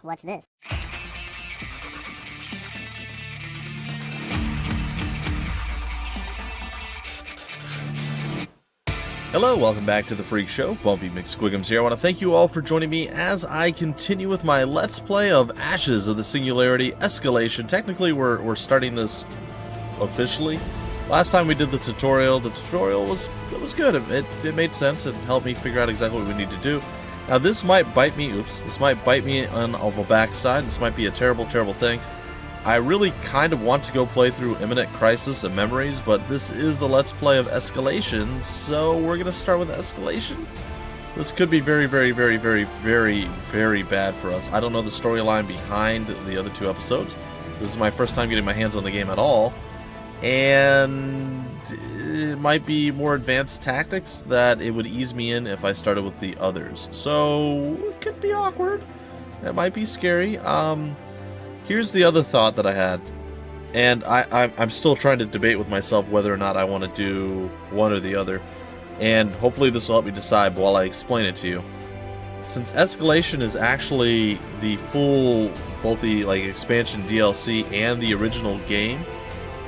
What's this? Hello, welcome back to The Freak Show. Bumpy McSquigums here. I want to thank you all for joining me as I continue with my Let's Play of Ashes of the Singularity Escalation. Technically, we're starting this officially. Last time we did the tutorial was good. It made sense. It helped me figure out exactly what we need to do. Now, this might bite me. This might bite me on the backside. This might be a terrible, terrible thing. I really kind of want to go play through Imminent Crisis and Memories, but this is the Let's Play of Escalation, so we're going to start with Escalation. This could be very, very, very, very, very, very bad for us. I don't know the storyline behind the other two episodes. This is my first time getting my hands on the game at all, and it might be more advanced tactics that it would ease me in if I started with the others. So, it could be awkward. It might be scary. Here's the other thought that I had, and I'm still trying to debate with myself whether or not I want to do one or the other, and hopefully this will help me decide while I explain it to you. Since Escalation is actually the full, both the expansion DLC and the original game,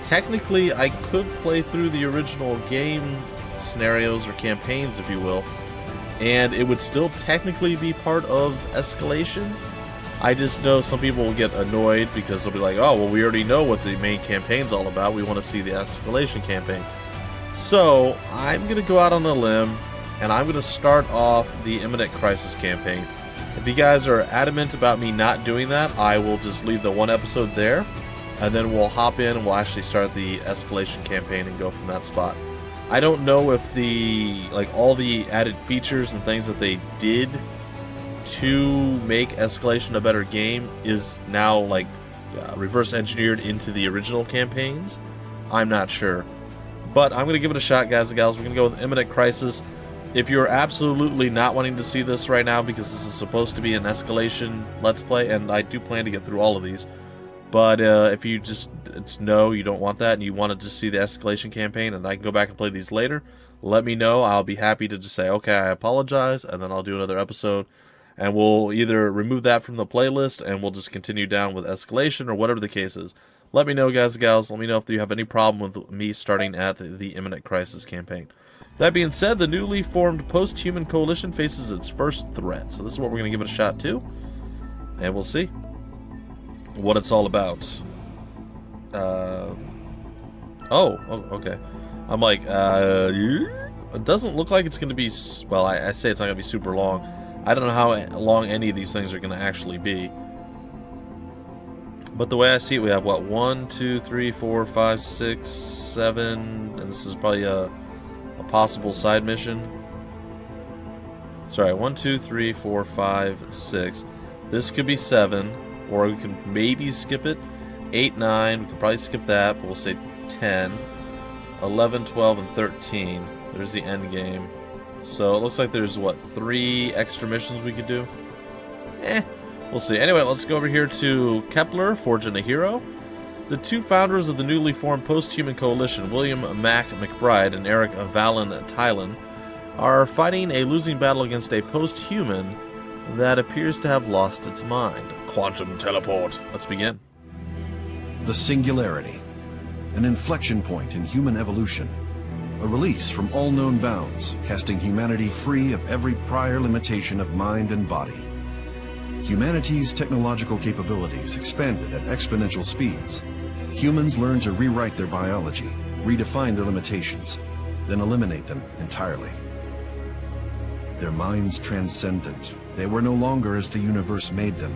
technically I could play through the original game scenarios or campaigns, if you will, and it would still technically be part of Escalation. I just know some people will get annoyed because they'll be like, oh, well, we already know what the main campaign's all about. We want to see the Escalation campaign. So, I'm going to go out on a limb, and I'm going to start off the Imminent Crisis campaign. If you guys are adamant about me not doing that, I will just leave the one episode there, and then we'll hop in and we'll actually start the Escalation campaign and go from that spot. I don't know if all the added features and things that they did to make Escalation a better game is now reverse engineered into the original campaigns. I'm not sure, but I'm going to give it a shot, guys and gals. We're going to go with Imminent Crisis. If you're absolutely not wanting to see this right now because this is supposed to be an Escalation Let's Play, and I do plan to get through all of these, but if you you don't want that and you want to just see the Escalation campaign and I can go back and play these later, let me know. I'll be happy to just say, okay, I apologize, and then I'll do another episode. And we'll either remove that from the playlist and we'll just continue down with Escalation or whatever the case is. Let me know, guys and gals. Let me know if you have any problem with me starting at the Imminent Crisis campaign. That being said, the newly formed post-human coalition faces its first threat. So this is what we're going to give it a shot to. And we'll see what it's all about. Okay. I'm like, it doesn't look like it's going to be, well, I say it's not going to be super long. I don't know how long any of these things are going to actually be. But the way I see it, we have, 1, 2, 3, 4, 5, 6, 7, and this is probably a possible side mission. Sorry, 1, 2, 3, 4, 5, 6. This could be 7, or we can maybe skip it. 8, 9, we can probably skip that, but we'll say 10. 11, 12, and 13. There's the end game. So it looks like there's, 3 extra missions we could do? We'll see. Anyway, let's go over here to Kepler, Forging a Hero. The two founders of the newly formed post-human coalition, William Mack McBride and Eric Valen Tylen, are fighting a losing battle against a post-human that appears to have lost its mind. Quantum teleport. Let's begin. The Singularity, an inflection point in human evolution. A release from all known bounds, casting humanity free of every prior limitation of mind and body. Humanity's technological capabilities expanded at exponential speeds. Humans learned to rewrite their biology, redefine their limitations, then eliminate them entirely. Their minds transcendent, they were no longer as the universe made them,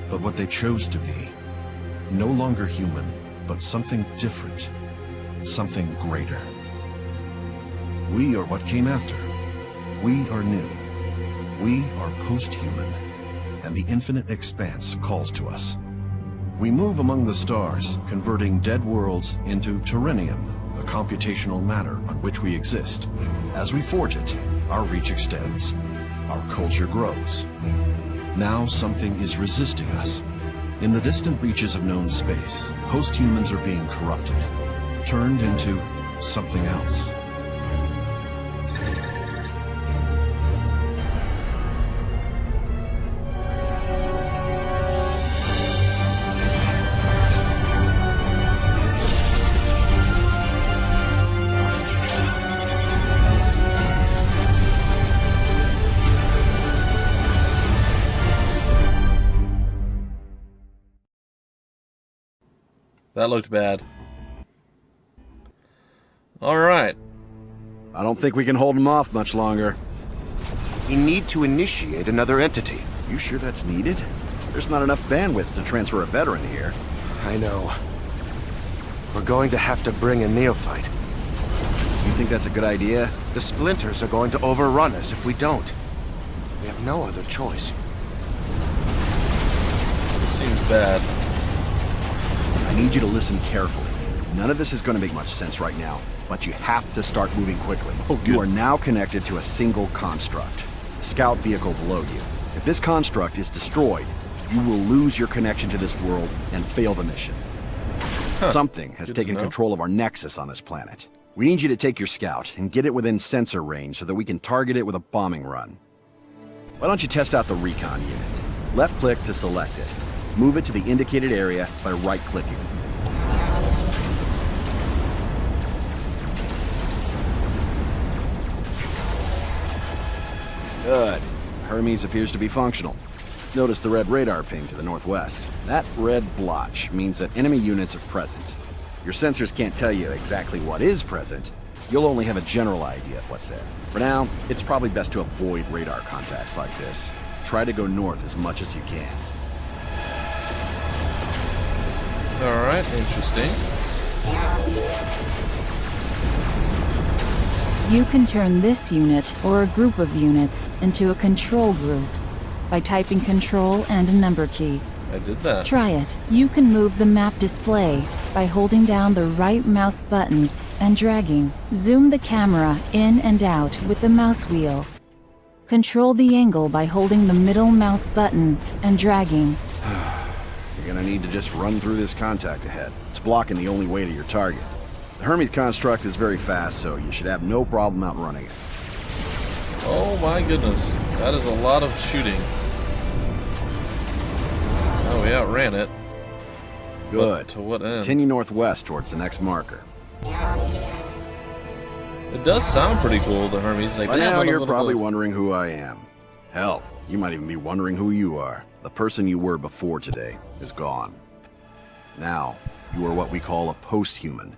but what they chose to be. No longer human, but something different, something greater. We are what came after. We are new. We are post-human, and the infinite expanse calls to us. We move among the stars, converting dead worlds into terrenium, the computational matter on which we exist. As we forge it, our reach extends, our culture grows. Now something is resisting us. In the distant reaches of known space, post-humans are being corrupted, turned into something else. That looked bad. Alright. I don't think we can hold him off much longer. We need to initiate another entity. You sure that's needed? There's not enough bandwidth to transfer a veteran here. I know. We're going to have to bring a neophyte. You think that's a good idea? The splinters are going to overrun us if we don't. We have no other choice. This seems bad. I need you to listen carefully. None of this is going to make much sense right now, but you have to start moving quickly. Oh, good. You are now connected to a single construct. The scout vehicle below you. If this construct is destroyed, you will lose your connection to this world and fail the mission. Huh. Something has Good taken to know. control of our nexus on this planet. We need you to take your scout and get it within sensor range so that we can target it with a bombing run. Why don't you test out the recon unit? Left click to select it. Move it to the indicated area by right-clicking. Good. Hermes appears to be functional. Notice the red radar ping to the northwest. That red blotch means that enemy units are present. Your sensors can't tell you exactly what is present. You'll only have a general idea of what's there. For now, it's probably best to avoid radar contacts like this. Try to go north as much as you can. Alright, interesting. You can turn this unit, or a group of units, into a control group by typing control and a number key. I did that. Try it. You can move the map display by holding down the right mouse button and dragging. Zoom the camera in and out with the mouse wheel. Control the angle by holding the middle mouse button and dragging. You're gonna need to just run through this contact ahead. It's blocking the only way to your target. The Hermes construct is very fast, so you should have no problem outrunning it. Oh my goodness. That is a lot of shooting. Oh, we outran it. Good. To what end? Continue northwest towards the next marker. It does sound pretty cool, the Hermes. Like, By now, you're probably wondering who I am. Hell, you might even be wondering who you are. The person you were before today is gone. Now, you are what we call a post-human.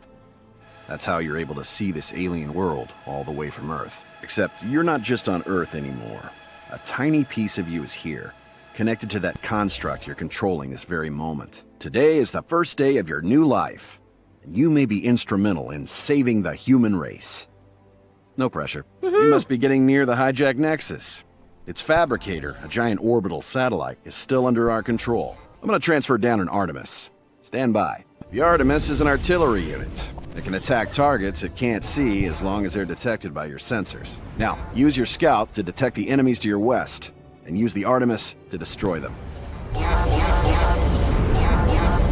That's how you're able to see this alien world all the way from Earth. Except you're not just on Earth anymore. A tiny piece of you is here, connected to that construct you're controlling this very moment. Today is the first day of your new life, and you may be instrumental in saving the human race. No pressure. You must be getting near the hijacked Nexus. Its fabricator, a giant orbital satellite, is still under our control. I'm gonna transfer down an Artemis. Stand by. The Artemis is an artillery unit. It can attack targets it can't see as long as they're detected by your sensors. Now, use your scout to detect the enemies to your west, and use the Artemis to destroy them.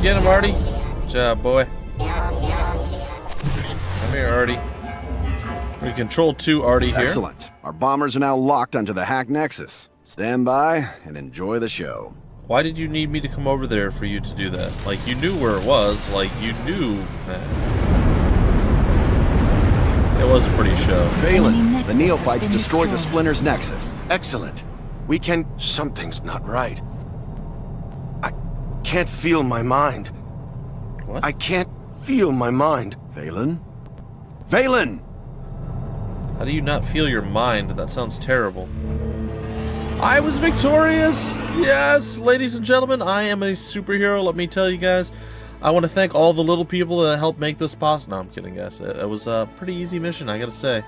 Get him, Artie. Good job, boy. Come here, Artie. We control 2 Artie here. Excellent. Our bombers are now locked onto the hacked Nexus. Stand by and enjoy the show. Why did you need me to come over there for you to do that? Like, you knew where it was. Like, you knew that. It was a pretty show. Phelan, the neophytes destroyed the Splinter's Nexus. Excellent. We can... Something's not right. I can't feel my mind. What? I can't feel my mind. Phelan? Phelan! How do you not feel your mind? That sounds terrible. I was victorious! Yes, ladies and gentlemen, I am a superhero, let me tell you guys. I want to thank all the little people that helped make this possible. No, I'm kidding, guys. It was a pretty easy mission, I gotta say.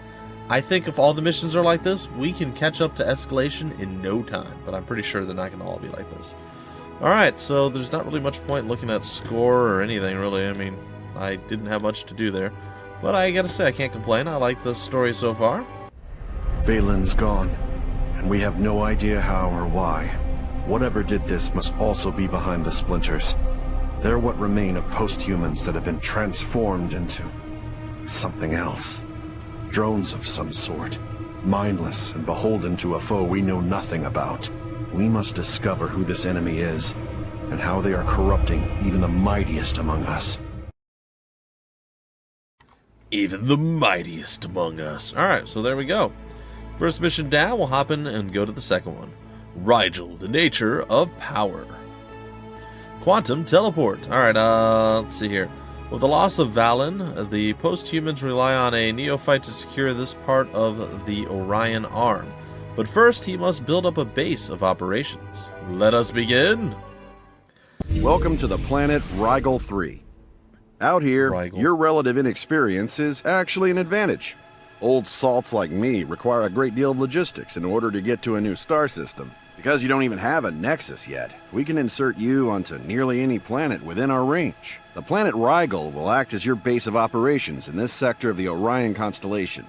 I think if all the missions are like this, we can catch up to Escalation in no time. But I'm pretty sure they're not going to all be like this. Alright, so there's not really much point looking at score or anything, really. I mean, I didn't have much to do there. But I gotta say, I can't complain. I like the story so far. Phelan's gone, and we have no idea how or why. Whatever did this must also be behind the splinters. They're what remain of post-humans that have been transformed into something else. Drones of some sort, mindless and beholden to a foe we know nothing about. We must discover who this enemy is, and how they are corrupting even the mightiest among us. Even the mightiest among us. Alright, so there we go. First mission down, we'll hop in and go to the second one. Rigel, the nature of power. Quantum teleport. Alright, let's see here. With the loss of Valen, the post-humans rely on a neophyte to secure this part of the Orion arm. But first, he must build up a base of operations. Let us begin! Welcome to the planet Rigel 3. Out here, Rigel. your relative inexperience is actually an advantage. Old salts like me require a great deal of logistics in order to get to a new star system. Because you don't even have a nexus yet, we can insert you onto nearly any planet within our range. The planet Rigel will act as your base of operations in this sector of the Orion constellation.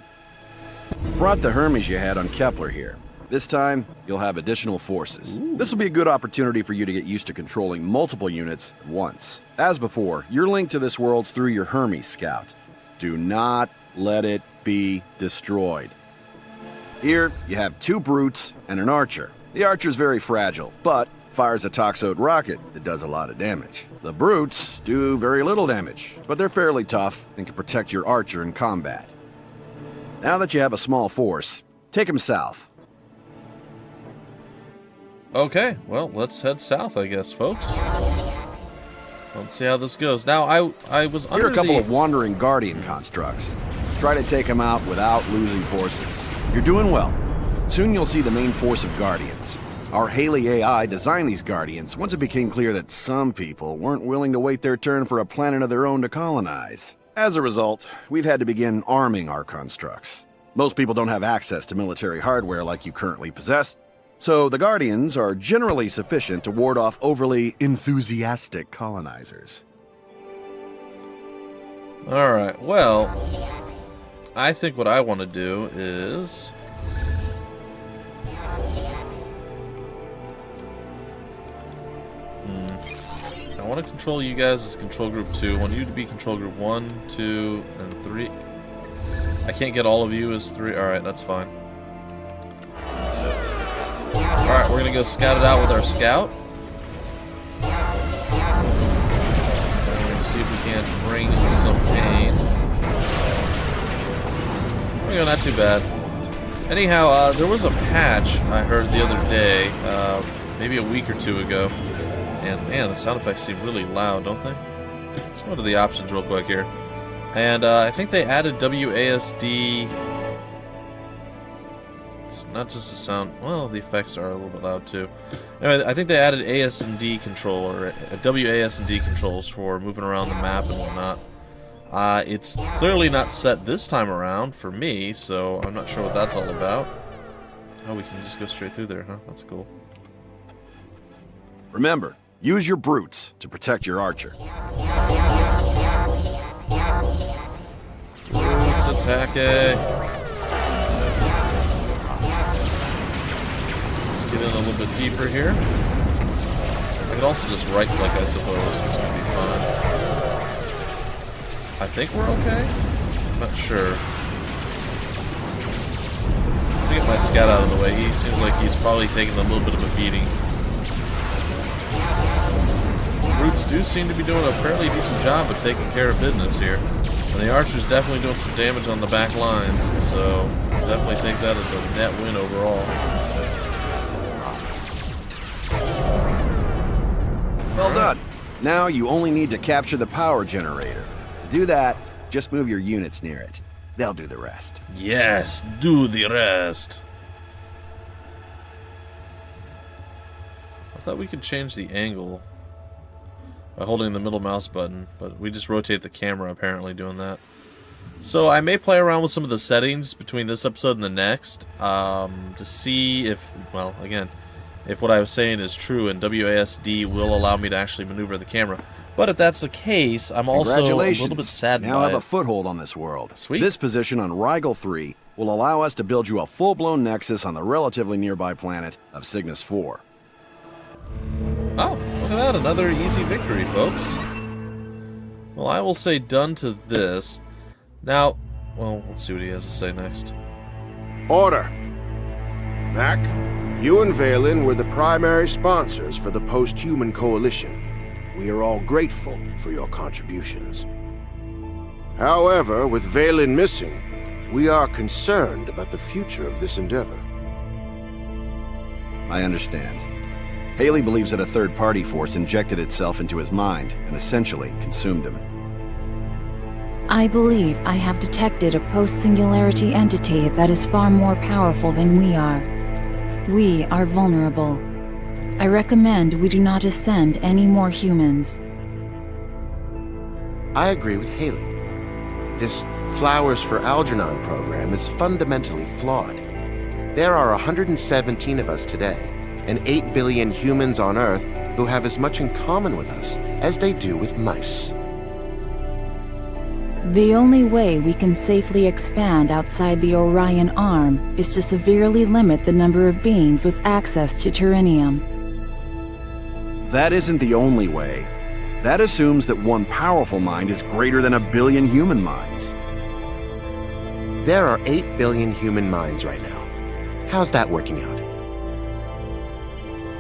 Brought the Hermes you had on Kepler here. This time, you'll have additional forces. This will be a good opportunity for you to get used to controlling multiple units at once. As before, you're linked to this world through your Hermes scout. Do not let it be destroyed. Here, you have 2 brutes and an archer. The archer's very fragile, but fires a toxode rocket that does a lot of damage. The brutes do very little damage, but they're fairly tough and can protect your archer in combat. Now that you have a small force, take him south. Okay, well, let's head south, I guess, folks. Let's see how this goes. Now, I was under Here are a couple of wandering Guardian constructs. Try to take them out without losing forces. You're doing well. Soon you'll see the main force of Guardians. Our Haley AI designed these Guardians once it became clear that some people weren't willing to wait their turn for a planet of their own to colonize. As a result, we've had to begin arming our constructs. Most people don't have access to military hardware like you currently possess, so the Guardians are generally sufficient to ward off overly enthusiastic colonizers. Alright, well, I think what I want to do is... I want to control you guys as control group 2. I want you to be control group 1, 2, and 3. I can't get all of you as 3. Alright, that's fine. Alright, we're going to go scout it out with our scout. We're going to see if we can't bring some pain. There we go, not too bad. Anyhow, there was a patch I heard the other day, maybe a week or 2 ago. And man, the sound effects seem really loud, don't they? Let's go to the options real quick here. And I think they added WASD. It's not just the sound. Well, the effects are a little bit loud too. Anyway, I think they added AS&D control, or WASD controls for moving around the map and whatnot. It's clearly not set this time around for me, so I'm not sure what that's all about. Oh, we can just go straight through there, huh? That's cool. Remember, use your brutes to protect your archer. Brutes attacking. Let's get in a little bit deeper here. I could also just right click, I suppose, which would be fun. I think we're okay? I'm not sure. Let me get my scout out of the way. He seems like he's probably taking a little bit of a beating. Brutes do seem to be doing a fairly decent job of taking care of business here. And the archer's definitely doing some damage on the back lines, so definitely take that as a net win overall. Well done. Now you only need to capture the power generator. To do that, just move your units near it. They'll do the rest. Yes, do the rest. I thought we could change the angle by holding the middle mouse button, but we just rotate the camera apparently doing that. So I may play around with some of the settings between this episode and the next to see if, well, again, if what I was saying is true and WASD will allow me to actually maneuver the camera. But if that's the case, I'm also a little bit saddened now by have a it. foothold on this world. Sweet. This position on Rigel 3 will allow us to build you a full-blown nexus on the relatively nearby planet of Cygnus 4. Oh, look at that. Another easy victory, folks. Well, I will say done to this. Now, well, let's see what he has to say next. Order. Mac, you and Valen were the primary sponsors for the Post-Human Coalition. We are all grateful for your contributions. However, with Valen missing, we are concerned about the future of this endeavor. I understand. Haley believes that a third-party force injected itself into his mind and essentially consumed him. I believe I have detected a post-singularity entity that is far more powerful than we are. We are vulnerable. I recommend we do not ascend any more humans. I agree with Haley. This Flowers for Algernon program is fundamentally flawed. There are 117 of us today, and 8 billion humans on Earth who have as much in common with us as they do with mice. The only way we can safely expand outside the Orion Arm is to severely limit the number of beings with access to Turinium. That isn't the only way. That assumes that one powerful mind is greater than 1 billion human minds. There are 8 billion human minds right now. How's that working out?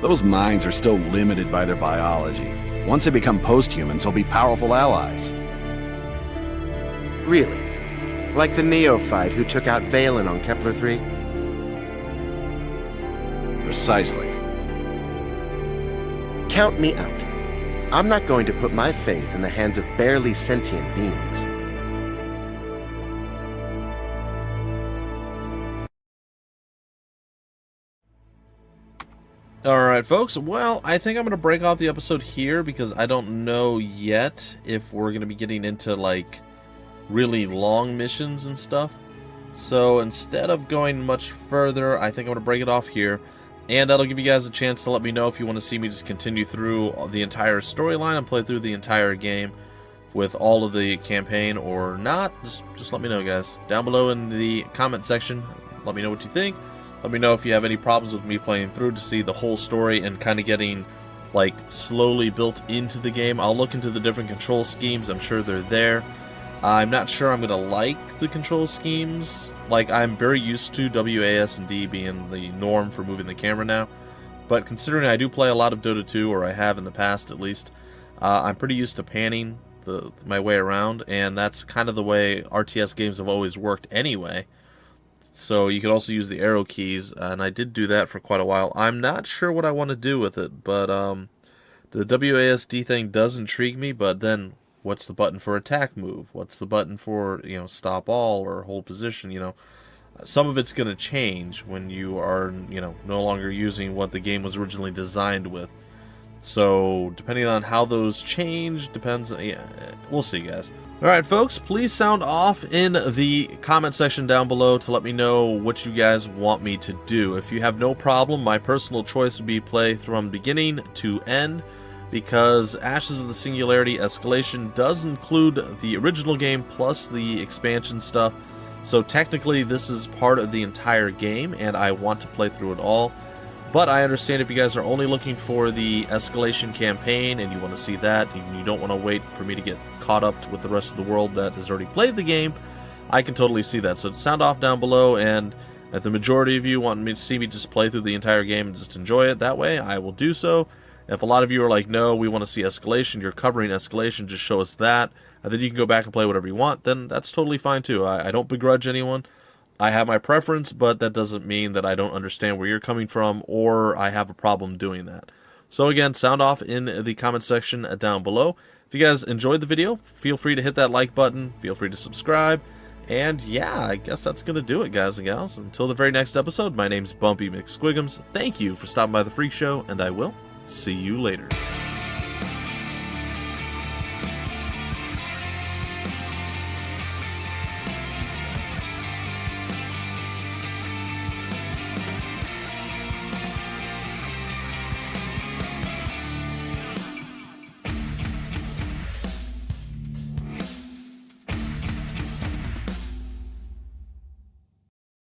Those minds are still limited by their biology. Once they become post-humans, they'll be powerful allies. Really? Like the neophyte who took out Valen on Kepler-3? Precisely. Count me out. I'm not going to put my faith in the hands of barely sentient beings. Alright folks, well, I think I'm going to break off the episode here because I don't know yet if we're going to be getting into, like, really long missions and stuff. So instead of going much further, I think I'm going to break it off here. And that'll give you guys a chance to let me know if you want to see me just continue through the entire storyline and play through the entire game with all of the campaign or not. Just let me know, guys. Down below in the comment section, let me know what you think. Let me know if you have any problems with me playing through to see the whole story and kind of getting, like, slowly built into the game. I'll look into the different control schemes. I'm sure they're there. I'm not sure I'm going to like the control schemes. Like, I'm very used to WASD being the norm for moving the camera now. But considering I do play a lot of Dota 2, or I have in the past at least, I'm pretty used to panning my way around. And that's kind of the way RTS games have always worked anyway. So you could also use the arrow keys, and I did do that for quite a while. I'm not sure what I want to do with it, but the WASD thing does intrigue me, but then what's the button for attack move? What's the button for, you know, stop all or hold position, you know? Some of it's going to change when you are, you know, no longer using what the game was originally designed with. So, depending on how those change, depends, yeah, we'll see, guys. Alright, folks, please sound off in the comment section down below to let me know what you guys want me to do. If you have no problem, my personal choice would be play from beginning to end, because Ashes of the Singularity Escalation does include the original game plus the expansion stuff. So technically this is part of the entire game, and I want to play through it all. But I understand if you guys are only looking for the Escalation Campaign and you want to see that, and you don't want to wait for me to get caught up with the rest of the world that has already played the game, I can totally see that. So sound off down below, and if the majority of you want me to see me just play through the entire game and just enjoy it that way, I will do so. If a lot of you are like, no, we want to see Escalation, you're covering Escalation, just show us that, and then you can go back and play whatever you want, then that's totally fine too. I don't begrudge anyone. I have my preference, but that doesn't mean that I don't understand where you're coming from or I have a problem doing that. So again, sound off in the comment section down below. If you guys enjoyed the video, feel free to hit that like button, feel free to subscribe, and yeah, I guess that's going to do it, guys and gals. Until the very next episode, my name's Bumpy McSquigums. Thank you for stopping by the Freak Show, and I will see you later.